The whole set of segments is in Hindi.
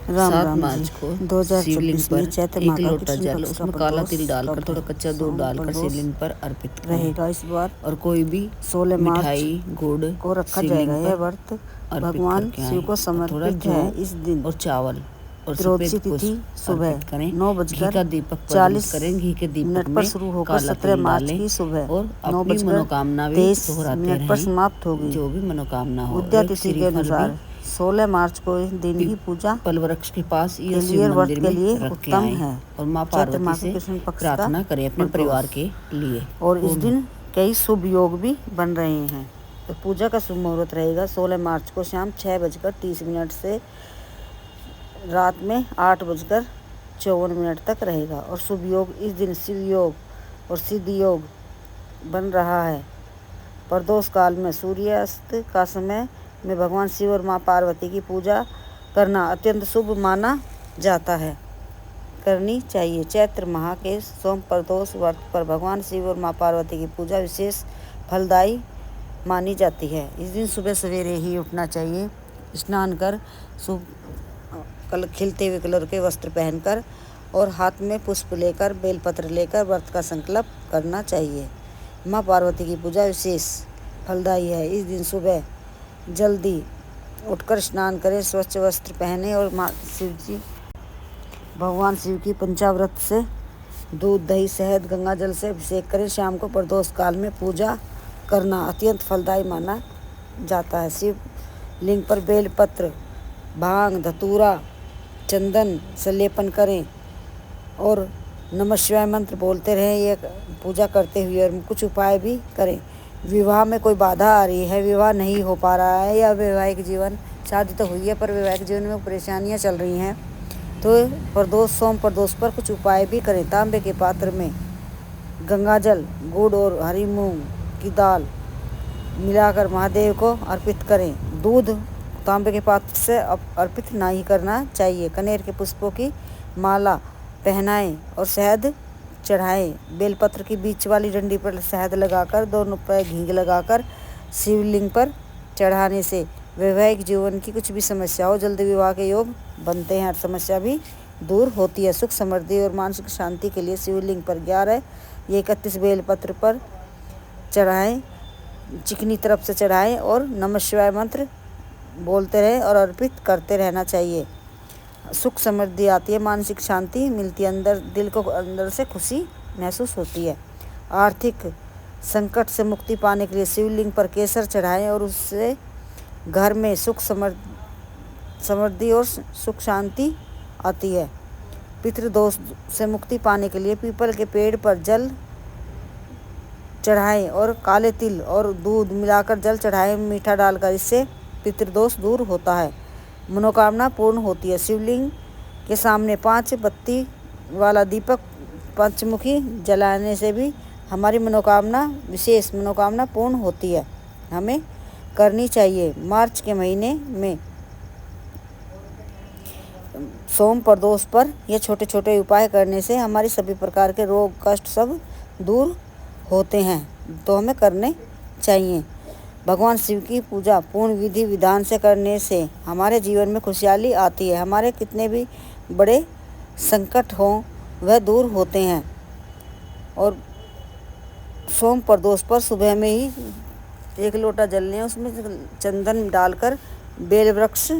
राम 7 राम मार्च जी। को 2024 शिवलिंग पर में चैत्र एक माह का लोटा कृष्ण जल पक्ष का उसमें काला प्रदोष तिल डालकर कब थोड़ा है? कच्चा दूध सोम डालकर प्रदोष शिवलिंग पर अर्पित करें रहेगा इस बार और कोई भी 16 मार्च मिठाई गुड़ को रखा जाएगा। शिवलिंग यह पर व्रत अर्पित भगवान करके शिव आएं को और थोड़ा समर्पित जौ है। इस दिन और चावल और त्रयोदशी सफेद तिथि पुष्प सुबह अर्पित करें। 9 घी बजकर का दीपक प्रज्वलित 40 करें। घी के दीपक मिनट पर में शुरू होकर काला 17 तिल मार्च डालें की सुबह और 9 अपनी बजकर मनोकामना भी 23 दोहराते मिनट पर रहें। समाप्त होगी। जो भी मनोकामना हो उद्या एक तिथि के श्रीफल भी अनुसार 16 मार्च को इस दिन की पूजा पीपल वृक्ष के पास या के शिव लिए व्रत मंदिर के में लिए रख के उत्तम आएं है। और माँ चैत्र पार्वती माह का से कृष्ण पक्ष का प्रार्थना करें अपने प्रदोष परिवार के लिए। और इस पूर्ण दिन कई शुभ योग भी बन रहे हैं। तो पूजा का शुभ मुहूर्त रहेगा 16 मार्च को शाम 6:30 से रात में 8:54 तक रहेगा। और शुभ योग इस दिन शिव योग और सिद्ध योग बन रहा है। प्रदोष काल में सूर्यास्त का समय में भगवान शिव और माँ पार्वती की पूजा करना अत्यंत शुभ माना जाता है, करनी चाहिए। चैत्र माह के सोम प्रदोष व्रत पर भगवान शिव और माँ पार्वती की पूजा विशेष फलदायी मानी जाती है। इस दिन सुबह सवेरे ही उठना चाहिए, स्नान कर खिलते हुए कलर के वस्त्र पहनकर और हाथ में पुष्प लेकर बेलपत्र लेकर व्रत का संकल्प करना चाहिए। माँ पार्वती की पूजा विशेष फलदायी है। इस दिन सुबह जल्दी उठकर स्नान करें, स्वच्छ वस्त्र पहने और भगवान शिव की पंचामृत से दूध दही शहद गंगा जल से अभिषेक करें। शाम को प्रदोष काल में पूजा करना अत्यंत फलदायी माना जाता है। शिव लिंग पर बेलपत्र भांग धतूरा चंदन से लेपन करें और नमः शिवाय मंत्र बोलते रहें। ये पूजा करते हुए और कुछ उपाय भी करें। विवाह में कोई बाधा आ रही है, विवाह नहीं हो पा रहा है या वैवाहिक जीवन, शादी तो हुई है पर वैवाहिक जीवन में परेशानियां चल रही हैं, तो प्रदोष सोम प्रदोष पर कुछ उपाय भी करें। तांबे के पात्र में गंगाजल गुड़ और हरी मूंग की दाल मिलाकर महादेव को अर्पित करें। दूध तांबे के पात्र से अर्पित नहीं करना चाहिए। कनेर के पुष्पों की माला पहनाएं और शहद चढ़ाएं। बेलपत्र की बीच वाली डंडी पर शहद लगाकर दोनों पर घी लगाकर शिवलिंग पर चढ़ाने से वैवाहिक जीवन की कुछ भी समस्या हो जल्द विवाह के योग बनते हैं और समस्या भी दूर होती है। सुख समृद्धि और मानसिक शांति के लिए शिवलिंग पर 11 या 31 बेलपत्र पर चढ़ाएं, चिकनी तरफ से चढ़ाएं और नमः शिवाय मंत्र बोलते रहें और अर्पित करते रहना चाहिए। सुख समृद्धि आती है, मानसिक शांति मिलती है, अंदर दिल को अंदर से खुशी महसूस होती है। आर्थिक संकट से मुक्ति पाने के लिए शिवलिंग पर केसर चढ़ाएं और उससे घर में सुख समृद्धि और सुख शांति आती है। पितृदोष से मुक्ति पाने के लिए पीपल के पेड़ पर जल चढ़ाएं और काले तिल और दूध मिलाकर जल चढ़ाएं मीठा डालकर। इससे पितृदोष दूर होता है, मनोकामना पूर्ण होती है। शिवलिंग के सामने 5 बत्ती वाला दीपक पंचमुखी जलाने से भी हमारी मनोकामना विशेष मनोकामना पूर्ण होती है, हमें करनी चाहिए। मार्च के महीने में सोम प्रदोष पर ये छोटे छोटे उपाय करने से हमारी सभी प्रकार के रोग कष्ट सब दूर होते हैं, तो हमें करने चाहिए। भगवान शिव की पूजा पूर्ण विधि विधान से करने से हमारे जीवन में खुशहाली आती है। हमारे कितने भी बड़े संकट हों वह दूर होते हैं। और सोम प्रदोष पर सुबह में ही 1 लोटा जल लें, उसमें चंदन डालकर बेल वृक्ष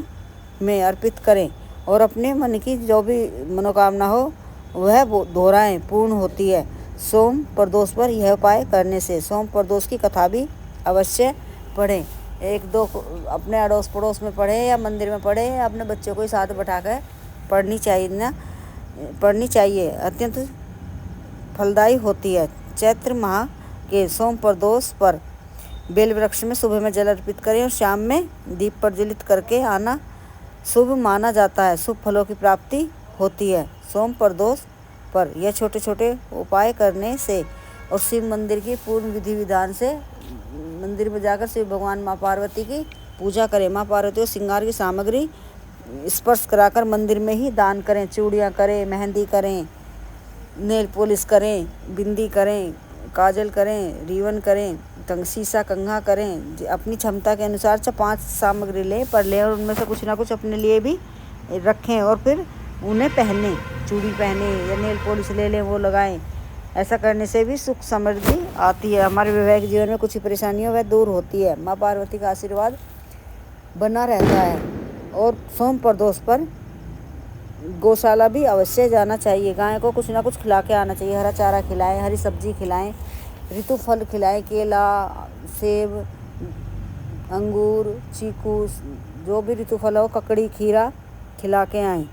में अर्पित करें और अपने मन की जो भी मनोकामना हो वह दोहराएं, पूर्ण होती है। सोम प्रदोष पर यह उपाय करने से सोम प्रदोष की कथा भी अवश्य पढ़ें। 1-2 अपने अड़ोस पड़ोस में पढ़ें या मंदिर में पढ़ें या अपने बच्चों को ही साथ बैठाकर पढ़नी चाहिए, अत्यंत फलदायी होती है। चैत्र माह के सोम प्रदोष पर बेल वृक्ष में सुबह में जल अर्पित करें और शाम में दीप प्रज्वलित करके आना शुभ माना जाता है, शुभ फलों की प्राप्ति होती है। सोम प्रदोष पर यह छोटे छोटे उपाय करने से और शिव मंदिर की पूर्ण विधि विधान से मंदिर में जाकर शिव भगवान माँ पार्वती की पूजा करें। माँ पार्वती को श्रृंगार की सामग्री स्पर्श कराकर मंदिर में ही दान करें। चूड़ियाँ करें, मेहंदी करें, नेल पॉलिश करें, बिंदी करें, काजल करें, रिबन करें, शीशा कंघा करें। अपनी क्षमता के अनुसार 5 सामग्री लें और उनमें से कुछ ना कुछ अपने लिए भी रखें और फिर उन्हें पहने, चूड़ी पहने या नेल पॉलिश ले लें वो लगाएं। ऐसा करने से भी सुख समृद्धि आती है। हमारे वैवाहिक जीवन में कुछ परेशानियों वह दूर होती है। माँ पार्वती का आशीर्वाद बना रहता है। और सोम प्रदोष पर गौशाला भी अवश्य जाना चाहिए। गाय को कुछ ना कुछ खिला के आना चाहिए। हरा चारा खिलाएं, हरी सब्जी खिलाएं, ऋतु फल खिलाएं, केला, सेब, अंगूर, चीकू, जो भी ऋतु फल हो, ककड़ी, खीरा खिला के आएँ।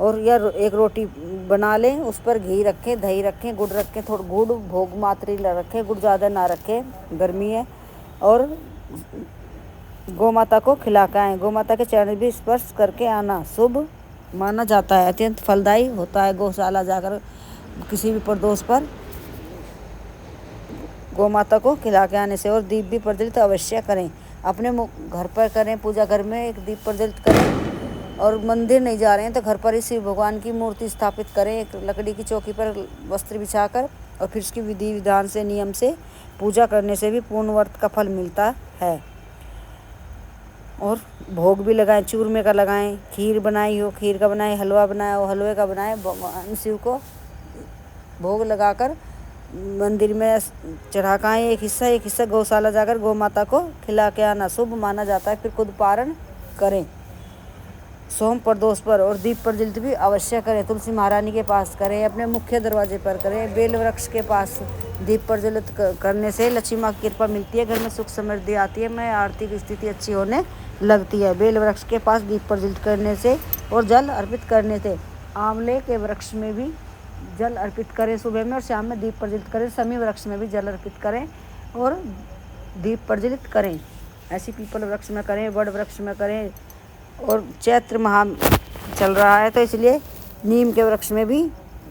और या एक रोटी बना लें, उस पर घी रखें, दही रखें, गुड़ रखें, थोड़ा गुड़ भोग मात्री रखें, गुड़ ज़्यादा ना रखें, गर्मी है। और गौ माता को खिला के आएँ। गौ माता के चरण भी स्पर्श करके आना शुभ माना जाता है, अत्यंत फलदायी होता है। गौशाला जाकर किसी भी प्रदोष पर गौ माता को खिला के आने से। और दीप भी प्रज्वलित अवश्य करें। अपने घर पर करें, पूजा घर में एक दीप प्रज्वलित करें। और मंदिर नहीं जा रहे हैं तो घर पर ही शिव भगवान की मूर्ति स्थापित करें, एक लकड़ी की चौकी पर वस्त्र बिछाकर, और फिर उसकी विधि विधान से, नियम से पूजा करने से भी पूर्ण व्रत का फल मिलता है। और भोग भी लगाएं, चूरमे का लगाएं, खीर बनाई हो खीर का बनाएं, हलवा बनाया हो हलवे का बनाएं। भगवान शिव को भोग लगाकर मंदिर में चढ़ा कर एक हिस्सा गौशाला जाकर गौ माता को खिला के आना शुभ माना जाता है। फिर खुद पारण करें सोम प्रदोष पर। और दीप प्रज्वलित भी अवश्य करें। तुलसी महारानी के पास करें, अपने मुख्य दरवाजे पर करें, बेल वृक्ष के पास दीप प्रज्वलित करने से लक्ष्मी माँ की कृपा मिलती है, घर में सुख समृद्धि आती है, में आर्थिक स्थिति अच्छी होने लगती है। बेल वृक्ष के पास दीप प्रज्वलित करने से और जल अर्पित करने से। आंवले के वृक्ष में भी जल अर्पित करें सुबह में, और शाम में दीप प्रज्वलित करें। समी वृक्ष में भी जल अर्पित करें और दीप प्रज्वलित करें। ऐसी पीपल वृक्ष में करें, बड़ वृक्ष में करें। और चैत्र माह चल रहा है तो इसलिए नीम के वृक्ष में भी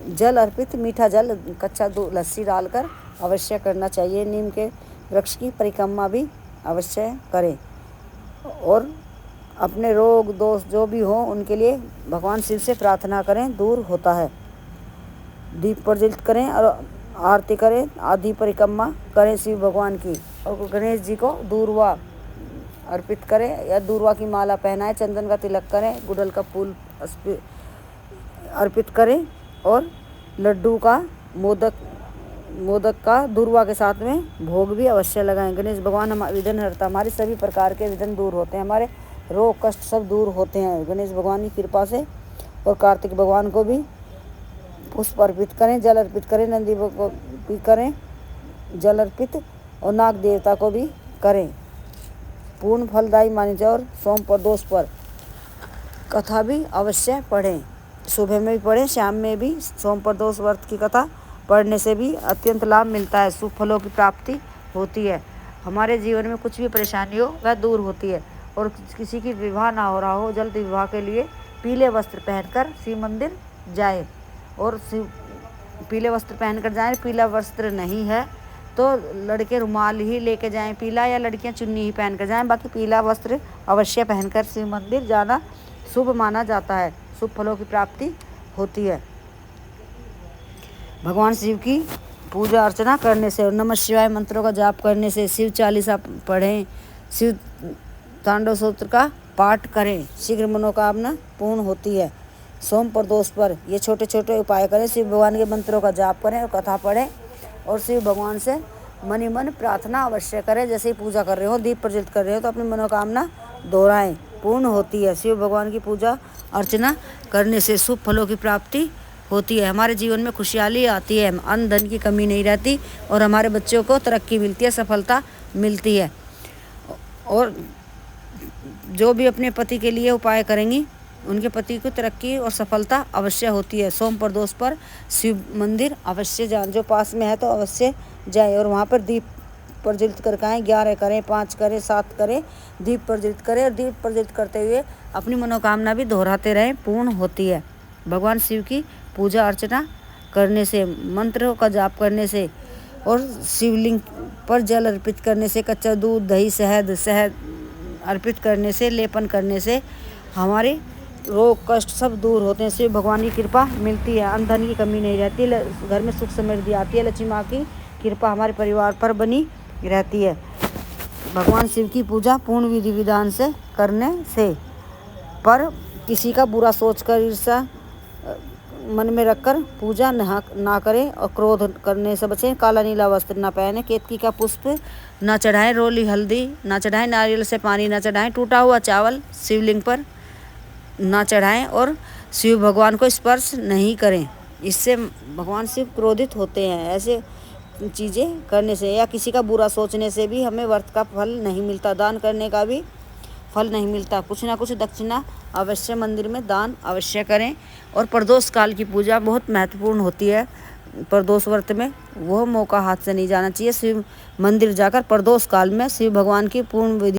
जल अर्पित, मीठा जल, कच्चा दूध, लस्सी डालकर अवश्य करना चाहिए। नीम के वृक्ष की परिक्रमा भी अवश्य करें। और अपने रोग दोष जो भी हो उनके लिए भगवान शिव से प्रार्थना करें, दूर होता है। दीप प्रज्वलित करें और आरती करें, आदि परिक्रमा करें शिव भगवान की। और गणेश जी को दूर्वा अर्पित करें या दूर्वा की माला पहनाएं, चंदन का तिलक करें, गुड़हल का फूल अर्पित करें। और लड्डू का मोदक का दूर्वा के साथ में भोग भी अवश्य लगाएं। गणेश भगवान विघ्न हरता, हमारे सभी प्रकार के विघ्न दूर होते हैं, हमारे रोग कष्ट सब दूर होते हैं गणेश भगवान की कृपा से। और कार्तिक भगवान को भी पुष्प अर्पित करें, जल अर्पित करें, नंदी को भी करें जल अर्पित, और नाग देवता को भी करें, पूर्ण फलदायी मानी जाए। और सोम प्रदोष पर कथा भी अवश्य पढ़ें, सुबह में भी पढ़ें, शाम में भी। सोम प्रदोष व्रत की कथा पढ़ने से भी अत्यंत लाभ मिलता है, शुभ फलों की प्राप्ति होती है। हमारे जीवन में कुछ भी परेशानी हो वह दूर होती है। और किसी की विवाह ना हो रहा हो, जल्द विवाह के लिए पीले वस्त्र पहनकर शिव मंदिर जाए। और पीले वस्त्र पहनकर जाएं। पीला वस्त्र नहीं है तो लड़के रुमाल ही लेके जाएं पीला, या लड़कियां चुन्नी ही पहनकर जाएं। बाकी पीला वस्त्र अवश्य पहनकर शिव मंदिर जाना शुभ माना जाता है, शुभ फलों की प्राप्ति होती है। भगवान शिव की पूजा अर्चना करने से और नमः शिवाय मंत्रों का जाप करने से, शिव चालीसा पढ़ें, शिव तांडव सूत्र का पाठ करें, शीघ्र मनोकामना पूर्ण होती है। सोम प्रदोष पर ये छोटे छोटे उपाय करें, शिव भगवान के मंत्रों का जाप करें और कथा पढ़ें। और शिव भगवान से मन ही मन प्रार्थना अवश्य करें। जैसे ही पूजा कर रहे हो, दीप प्रज्वलित कर रहे हो, तो अपनी मनोकामना दोहराएं, पूर्ण होती है। शिव भगवान की पूजा अर्चना करने से शुभ फलों की प्राप्ति होती है, हमारे जीवन में खुशहाली आती है, अन्न धन की कमी नहीं रहती, और हमारे बच्चों को तरक्की मिलती है, सफलता मिलती है। और जो भी अपने पति के लिए उपाय करेंगी उनके पति को तरक्की और सफलता अवश्य होती है। सोम प्रदोष पर शिव मंदिर अवश्य जाएं, जो पास में है तो अवश्य जाएं। और वहाँ पर दीप प्रज्वलित करके आएँ, 11 करें, 5 करें, 7 करें, दीप प्रज्वलित करें। और दीप प्रज्वलित करते हुए अपनी मनोकामना भी दोहराते रहें, पूर्ण होती है। भगवान शिव की पूजा अर्चना करने से, मंत्रों का जाप करने से, और शिवलिंग पर जल अर्पित करने से, कच्चा दूध, दही, शहद अर्पित करने से, लेपन करने से हमारे रोग कष्ट सब दूर होते हैं। शिव भगवान की कृपा मिलती है, अन्न धन की कमी नहीं रहती, घर में सुख समृद्धि आती है, लक्ष्मी माँ की कृपा हमारे परिवार पर बनी रहती है। भगवान शिव की पूजा पूर्ण विधि विधान से करने से। पर किसी का बुरा सोचकर ईर्ष्या मन में रखकर पूजा ना करें और क्रोध करने से बचें। काला नीला वस्त्र ना पहने, केतकी का पुष्प ना चढ़ाएं, रोली हल्दी ना चढ़ाएं, नारियल से पानी ना चढ़ाएं, टूटा हुआ चावल शिवलिंग पर ना चढ़ाएं और शिव भगवान को स्पर्श नहीं करें, इससे भगवान शिव क्रोधित होते हैं। ऐसे चीज़ें करने से या किसी का बुरा सोचने से भी हमें व्रत का फल नहीं मिलता, दान करने का भी फल नहीं मिलता। कुछ ना कुछ दक्षिणा अवश्य मंदिर में दान अवश्य करें। और प्रदोष काल की पूजा बहुत महत्वपूर्ण होती है। प्रदोष व्रत में वह मौका हाथ से नहीं जाना चाहिए। शिव मंदिर जाकर प्रदोष काल में शिव भगवान की पूर्ण विधि